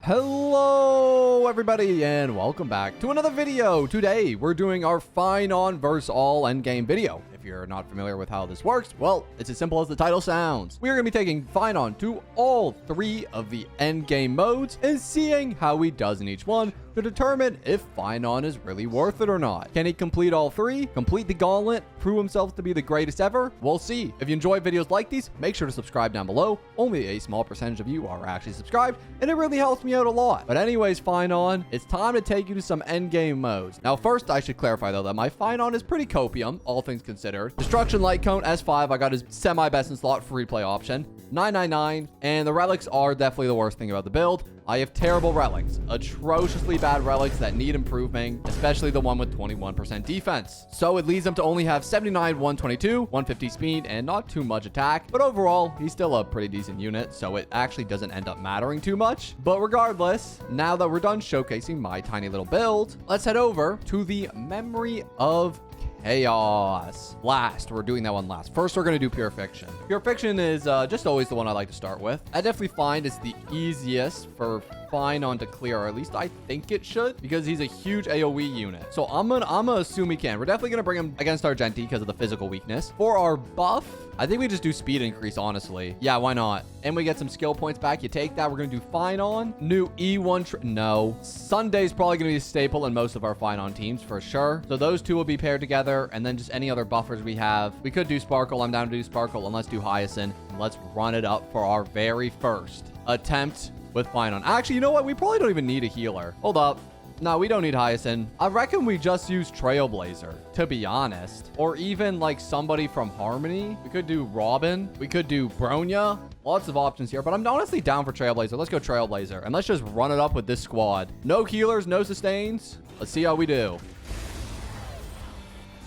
Hello everybody and welcome back to another video. Today we're doing our Phainon vs all endgame video. If you're not familiar with how this works, well, it's as simple as the title sounds. We're going to be taking Phainon to all three of the endgame modes and seeing how he does in each one to determine if Phainon is really worth it or not. Can he complete all three, complete the gauntlet, prove himself to be the greatest ever? We'll see. If you enjoy videos like these, make sure to subscribe down below. Only a small percentage of you are actually subscribed, and it really helps me out a lot. But anyways, Phainon, it's time to take you to some endgame modes. Now, first, I should clarify, though, that my Phainon is pretty copium, all things considered. Destruction Light Cone, S5, I got his semi-best in slot free play option. 999, and the relics are definitely the worst thing about the build. I have terrible relics, atrociously bad relics that need improving, especially the one with 21% defense. So it leads him to only have 79, 122, 150 speed, and not too much attack. But overall, he's still a pretty decent unit, so it actually doesn't end up mattering too much. But regardless, now that we're done showcasing my tiny little build, let's head over to the Memory of Chaos. Last, we're doing that one last. First, we're going to do Pure Fiction. Pure Fiction is just always the one I like to start with. I definitely find it's the easiest for Phainon to clear, or at least I think it should, because he's a huge AoE unit. So I'm gonna assume he can. We're definitely gonna bring him against Argenti because of the physical weakness. For our buff, I think we just do speed increase, honestly. Yeah, why not? And we get some skill points back. You take that. We're gonna do Phainon. New E1 no. Sunday's probably gonna be a staple in most of our Phainon teams for sure. So those two will be paired together, and then just any other buffers we have. We could do Sparkle. I'm down to do Sparkle, and let's do Hyacinth. And let's run it up for our very first attempt with Phainon. Actually, you know what? We probably don't even need a healer. Hold up. No, we don't need Hyacinth. I reckon we just use Trailblazer, to be honest. Or even like somebody from Harmony. We could do Robin. We could do Bronya. Lots of options here, but I'm honestly down for Trailblazer. Let's go Trailblazer, and let's just run it up with this squad. No healers, no sustains. Let's see how we do.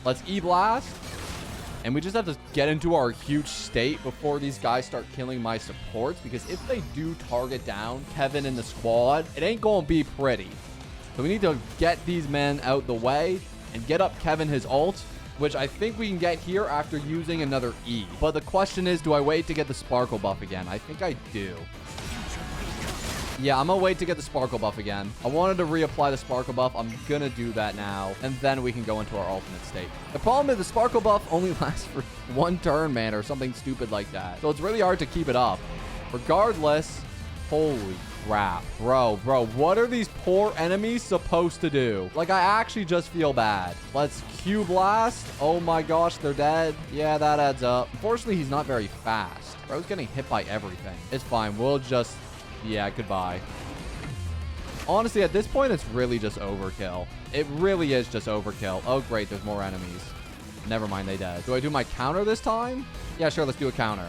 Let's E-Blast. And we just have to get into our huge state before these guys start killing my supports, because if they do target down Kevin in the squad, it ain't gonna be pretty. So we need to get these men out the way and get up Kevin his ult, which I think we can get here after using another E. But the question is, do I wait to get the Sparkle buff again? I think I do. Yeah, I'm gonna wait to get the Sparkle buff again. I wanted to reapply the Sparkle buff. I'm gonna do that now, and then we can go into our ultimate state. The problem is the Sparkle buff only lasts for one turn, man, or something stupid like that. So it's really hard to keep it up. Regardless, holy crap. Bro, what are these poor enemies supposed to do? Like, I actually just feel bad. Let's Q-Blast. Oh my gosh, they're dead. Yeah, that adds up. Unfortunately, he's not very fast. Bro's getting hit by everything. It's fine. We'll just... yeah, goodbye. Honestly, at this point, it's really just overkill. It really is just overkill. Oh, great. There's more enemies. Never mind, they dead. Do I do my counter this time? Yeah, sure. Let's do a counter.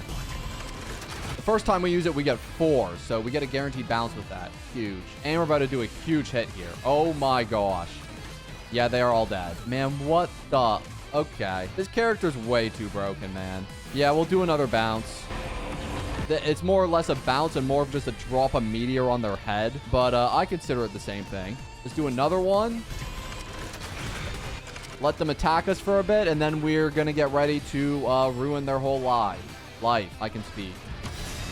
The first time we use it, we get 4. So we get a guaranteed bounce with that. Huge. And we're about to do a huge hit here. Oh my gosh. Yeah, they are all dead. Man, what the... okay. This character's way too broken, man. Yeah, we'll do another bounce. It's more or less a bounce and more of just a drop a meteor on their head. But I consider it the same thing. Let's do another one. Let them attack us for a bit, and then we're going to get ready to ruin their whole life. I can speak.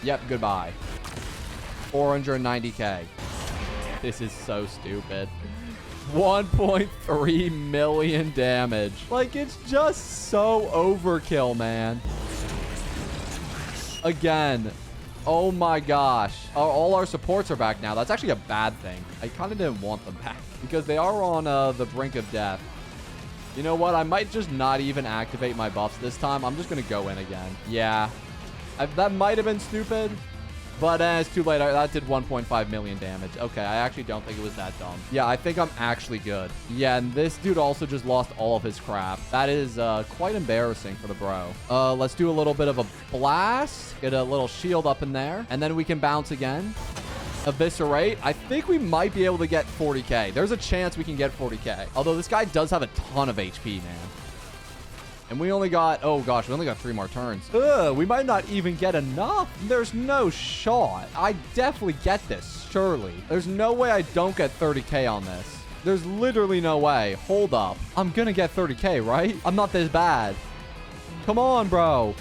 Yep, goodbye. 490k. This is so stupid. 1.3 million damage. Like, it's just so overkill, man. Again. Oh my gosh. All our supports are back now. That's actually a bad thing. I kind of didn't want them back because they are on the brink of death. You know what? I might just not even activate my buffs this time. I'm just going to go in again. Yeah. That might have been stupid, but it's too late. That did 1.5 million damage. Okay, I actually don't think it was that dumb. Yeah, I think I'm actually good. Yeah, and this dude also just lost all of his crap. That is quite embarrassing for the bro. Let's do a little bit of a blast. Get a little shield up in there, and then we can bounce again. Eviscerate. I think we might be able to get 40k. There's a chance we can get 40k. Although this guy does have a ton of HP, man. And we only got, oh gosh, we only got 3 more turns. We might not even get enough. There's no shot. I definitely get this, surely. There's no way I don't get 30k on this. There's literally no way. Hold up. I'm gonna get 30k, right? I'm not this bad. Come on, bro.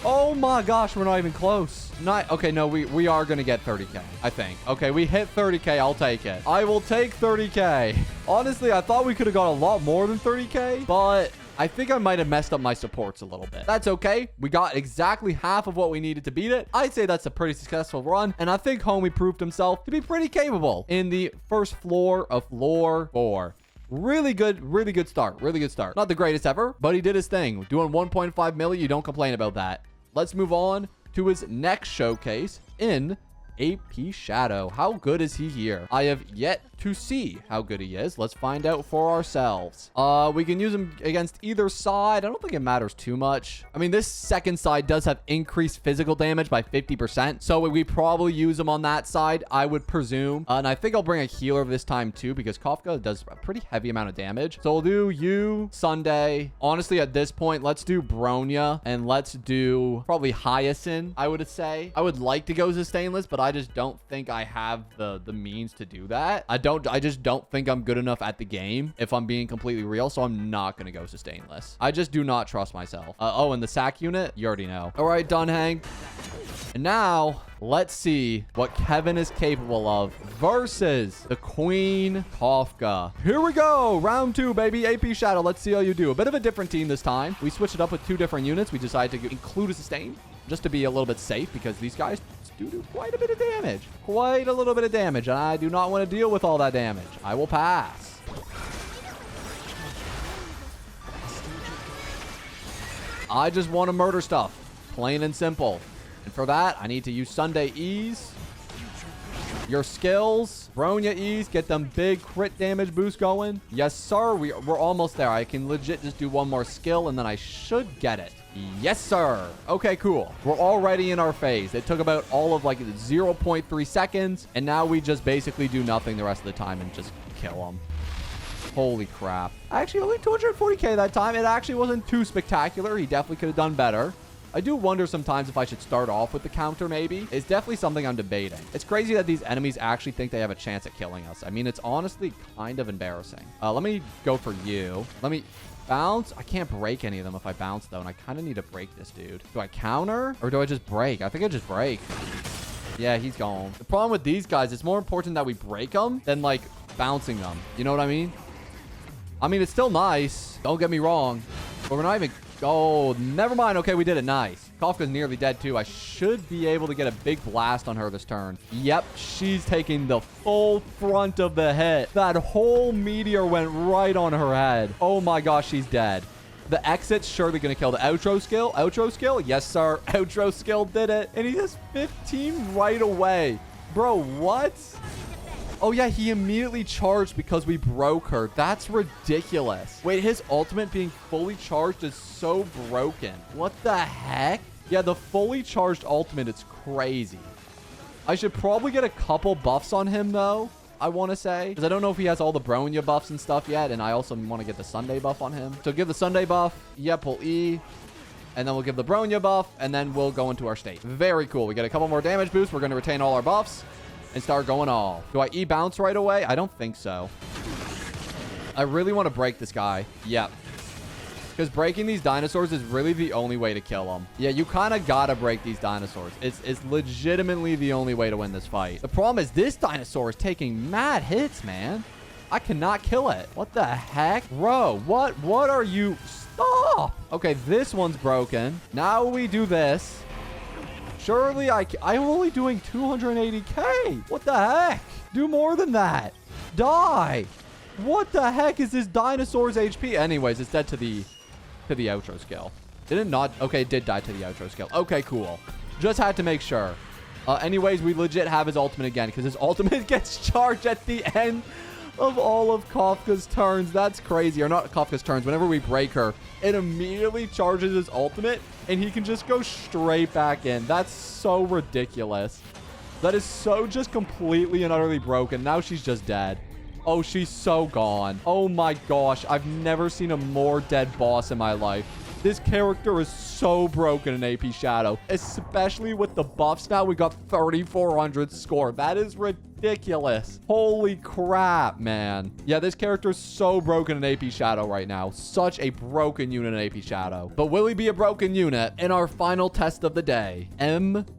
Oh my gosh, we're not even close. Not okay. No, we are gonna get 30k, I think. Okay, we hit 30k. I'll take it. I will take 30k. Honestly, I thought we could have got a lot more than 30k, but I think I might have messed up my supports a little bit. That's okay. We got exactly half of what we needed to beat it. I'd say that's a pretty successful run, and I think Homie proved himself to be pretty capable in the first floor of Lore 4. Really good start. Really good start. Not the greatest ever, but he did his thing. Doing 1.5 million, you don't complain about that. Let's move on to his next showcase in AP Shadow. How good is he here? I have yet to see how good he is. Let's find out for ourselves. We can use him against either side. I don't think it matters too much. I mean, this second side does have increased physical damage by 50%. So we probably use him on that side, I would presume. And I think I'll bring a healer this time too, because Kafka does a pretty heavy amount of damage. So we'll do you, Sunday. Honestly, at this point, let's do Bronya and let's do probably Hyacinth, I would say. I would like to go Sustainless, but I just don't think I have the means to do that. I just don't think I'm good enough at the game, if I'm being completely real. So I'm not going to go Sustainless. I just do not trust myself. Oh, and the sack unit, you already know. All right, done, Hank. And now let's see what Kevin is capable of versus the Queen Kafka. Here we go. Round 2, baby. AP Shadow. Let's see how you do. A bit of a different team this time. We switched it up with 2 different units. We decided to include a sustain just to be a little bit safe, because these guys do quite a bit of damage. Quite a little bit of damage. And I do not want to deal with all that damage. I will pass. I just want to murder stuff. Plain and simple. And for that, I need to use Sunday Ease. Your skills. Bronya Ease. Get them big crit damage boost going. Yes, sir. We're almost there. I can legit just do one more skill and then I should get it. Yes, sir. Okay, cool. We're already in our phase. It took about all of like 0.3 seconds. And now we just basically do nothing the rest of the time and just kill them. Holy crap. Actually, only 240k that time. It actually wasn't too spectacular. He definitely could have done better. I do wonder sometimes if I should start off with the counter, maybe. It's definitely something I'm debating. It's crazy that these enemies actually think they have a chance at killing us. I mean, it's honestly kind of embarrassing. Let me go for you. Let me bounce. I can't break any of them if I bounce, though, and I kind of need to break this dude. Do I counter or do I just break? I think I just break. Yeah, he's gone. The problem with these guys, it's more important that we break them than, like, bouncing them. You know what I mean? I mean, it's still nice. Don't get me wrong. But we're not even... Oh, never mind. Okay, we did it. Nice. Kafka's nearly dead, too. I should be able to get a big blast on her this turn. Yep, she's taking the full front of the hit. That whole meteor went right on her head. Oh, my gosh, she's dead. The exit's surely going to kill the outro skill. Outro skill? Yes, sir. Outro skill did it. And he has 15 right away. Bro, what? Oh, yeah, he immediately charged because we broke her. That's ridiculous. Wait, his ultimate being fully charged is so broken. What the heck? Yeah, the fully charged ultimate is crazy. I should probably get a couple buffs on him, though, I want to say. Because I don't know if he has all the Bronya buffs and stuff yet. And I also want to get the Sunday buff on him. So give the Sunday buff. Yeah, pull E. And then we'll give the Bronya buff. And then we'll go into our state. Very cool. We get a couple more damage boosts. We're going to retain all our buffs and start going all. Do I E-bounce right away? I don't think so. I really want to break this guy. Yep. Because breaking these dinosaurs is really the only way to kill them. Yeah, you kind of got to break these dinosaurs. It's legitimately the only way to win this fight. The problem is this dinosaur is taking mad hits, man. I cannot kill it. What the heck? Bro, what are you? Stop. Okay, this one's broken. Now we do this. Surely I'm only doing 280k. What the heck? Do more than that. Die. What the heck is this dinosaur's HP? Anyways, it's dead to the outro skill. Did it not? Okay, it did die to the outro skill. Okay, cool. Just had to make sure. Anyways, we legit have his ultimate again because his ultimate gets charged at the end of all of Kafka's turns. That's crazy. Or not Kafka's turns. Whenever we break her, it immediately charges his ultimate and he can just go straight back in. That's so ridiculous. That is so just completely and utterly broken. Now she's just dead. Oh, she's so gone. Oh my gosh. I've never seen a more dead boss in my life. This character is so broken in AP Shadow, especially with the buffs now. We got 3,400 score. That is ridiculous. Holy crap, man. Yeah, this character is so broken in AP Shadow right now. Such a broken unit in AP Shadow. But will he be a broken unit in our final test of the day? MOC.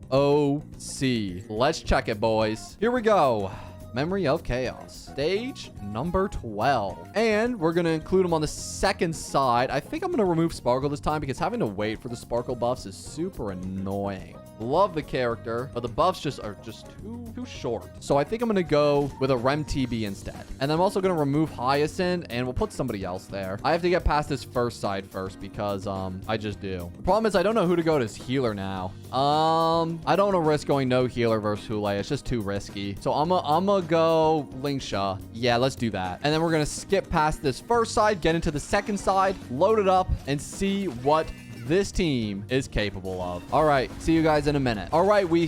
Let's check it, boys. Here we go. Memory of Chaos. Stage number 12. And we're going to include him on the second side. I think I'm going to remove Sparkle this time because having to wait for the Sparkle buffs is super annoying. Love the character, but the buffs are just too short. So I think I'm going to go with a Rem TB instead. And I'm also going to remove Hyacinth, and we'll put somebody else there. I have to get past this first side first because I just do. The problem is I don't know who to go to as healer now. I don't want to risk going no healer versus Hule. It's just too risky. So I'm gonna go Lingsha. Yeah, let's do that. And then we're going to skip past this first side, get into the second side, load it up, and see what this team is capable of. All right, see you guys in a minute. All right, we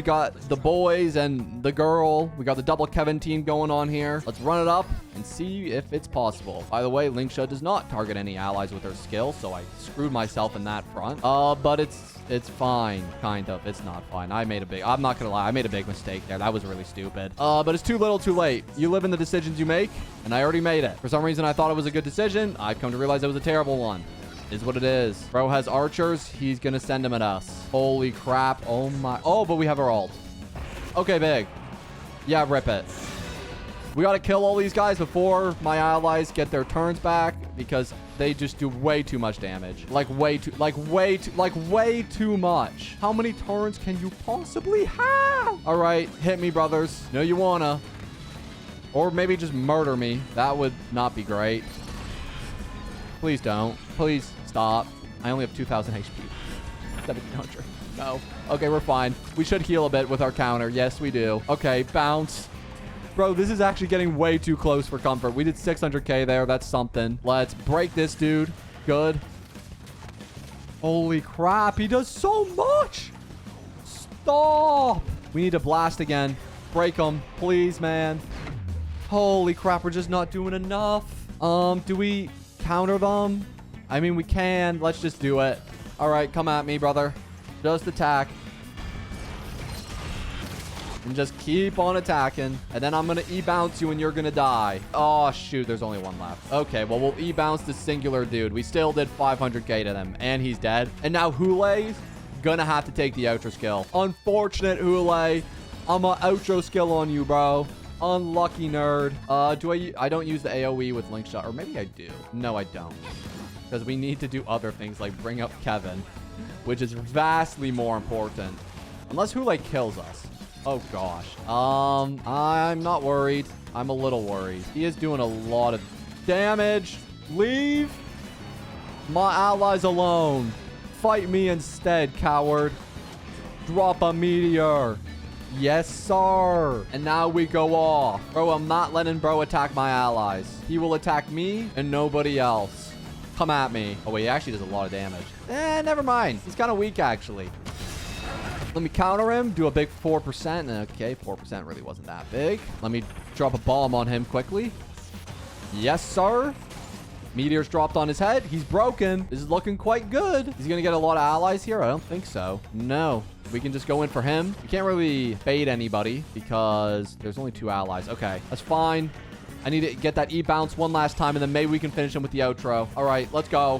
got the boys and the girl. We got the double Kevin team going on here. Let's run it up and see if it's possible. By the way, Lingsha does not target any allies with her skill, so I screwed myself in that front. But it's fine, kind of. It's not fine. I'm not gonna lie, I made a big mistake there. That was really stupid. But it's too little too late. You live in the decisions you make, and I already made it. For some reason, I thought it was a good decision. I've come to realize it was a terrible one. Is what it is. Bro has archers. He's gonna send them at us. Holy crap. Oh my. Oh, but we have our ult. Okay, big. Yeah, rip it. We gotta kill all these guys before my allies get their turns back because they just do way too much damage. Like way too much. How many turns can you possibly have? All right, hit me, brothers. No, you wanna. Or maybe just murder me. That would not be great. Please don't. Please stop. I only have 2,000 HP. 1,700. No. Okay, we're fine. We should heal a bit with our counter. Yes, we do. Okay, bounce. Bro, this is actually getting way too close for comfort. We did 600k there. That's something. Let's break this dude. Good. Holy crap. He does so much. Stop. We need to blast again. Break him. Please, man. Holy crap. We're just not doing enough. Do we counter them? I mean, we can. Let's just do it. All right, come at me, brother. Just attack. And just keep on attacking. And then I'm going to E-bounce you and you're going to die. Oh, shoot. There's only one left. Okay, well, we'll E-bounce the singular dude. We still did 500k to them. And he's dead. And now Hule's going to have to take the outro skill. Unfortunate, Hule. I'm an outro skill on you, bro. Unlucky nerd. I don't use the AoE with Link Shot. Or maybe I do. No, I don't. Because we need to do other things like bring up Kevin, which is vastly more important. Unless Hule kills us. Oh, gosh. I'm not worried. I'm a little worried. He is doing a lot of damage. Leave my allies alone. Fight me instead, coward. Drop a meteor. Yes, sir. And now we go off. Bro, I'm not letting bro attack my allies. He will attack me and nobody else. Come at me. Oh, wait, he actually does a lot of damage. Never mind. He's kind of weak, actually. Let me counter him. Do a big 4%. Okay, 4% really wasn't that big. Let me drop a bomb on him quickly. Yes, sir. Meteor's dropped on his head. He's broken. This is looking quite good. Is he going to get a lot of allies here? I don't think so. No. We can just go in for him. We can't really bait anybody because there's only 2 allies. Okay, that's fine. I need to get that E-bounce one last time, and then maybe we can finish him with the outro. All right, let's go.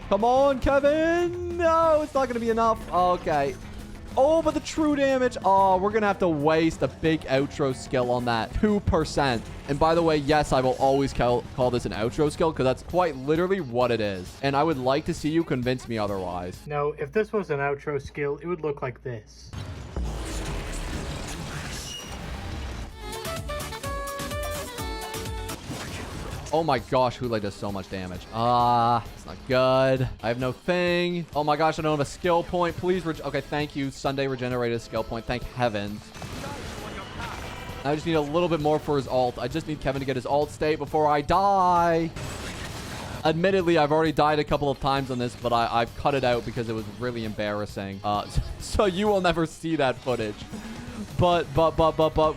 Come on, Kevin. No, it's not going to be enough. Okay. Oh, but the true damage. Oh, we're going to have to waste a big outro skill on that. 2%. And by the way, yes, I will always call this an outro skill because that's quite literally what it is. And I would like to see you convince me otherwise. No, if this was an outro skill, it would look like this. Oh my gosh, Hule does so much damage. It's not good. I have no thing. Oh my gosh, I don't have a skill point. Please, okay, thank you. Sunday regenerated skill point. Thank heavens. I just need a little bit more for his ult. I just need Kevin to get his ult state before I die. Admittedly, I've already died a couple of times on this, but I've cut it out because it was really embarrassing. So you will never see that footage. But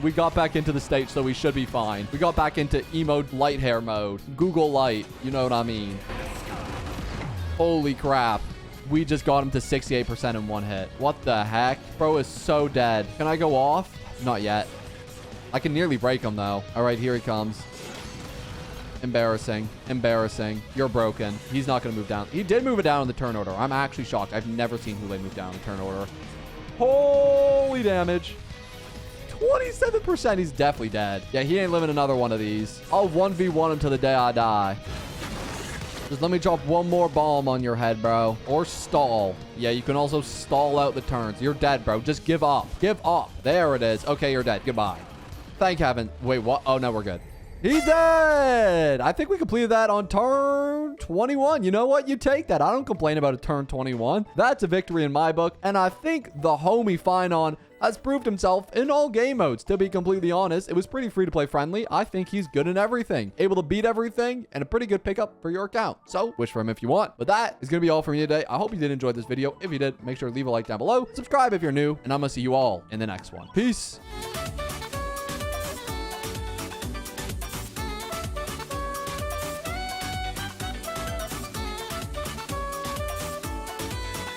we got back into the stage, so we should be fine. We got back into emo light hair mode. Google light. You know what I mean. Holy crap. We just got him to 68% in one hit. What the heck? Bro is so dead. Can I go off? Not yet. I can nearly break him, though. All right, here he comes. Embarrassing. Embarrassing. You're broken. He's not going to move down. He did move it down in the turn order. I'm actually shocked. I've never seen Hule move down in the turn order. Holy damage. 27%. He's definitely dead. Yeah, he ain't living another one of these. I'll 1v1 him till the day I die. Just let me drop one more bomb on your head, bro. Or stall. Yeah, you can also stall out the turns. You're dead, bro. Just give up. Give up. There it is. Okay, you're dead. Goodbye. Thank heaven. Wait, what? Oh, no, we're good. He's dead. I think we completed that on turn 21. You know what? You take that. I don't complain about a turn 21. That's a victory in my book. And I think the homie Phainon has proved himself in all game modes. To be completely honest, it was pretty free to play friendly. I think he's good in everything. Able to beat everything and a pretty good pickup for your account. So wish for him if you want. But that is going to be all from me today. I hope you did enjoy this video. If you did, make sure to leave a like down below. Subscribe if you're new. And I'm going to see you all in the next one. Peace.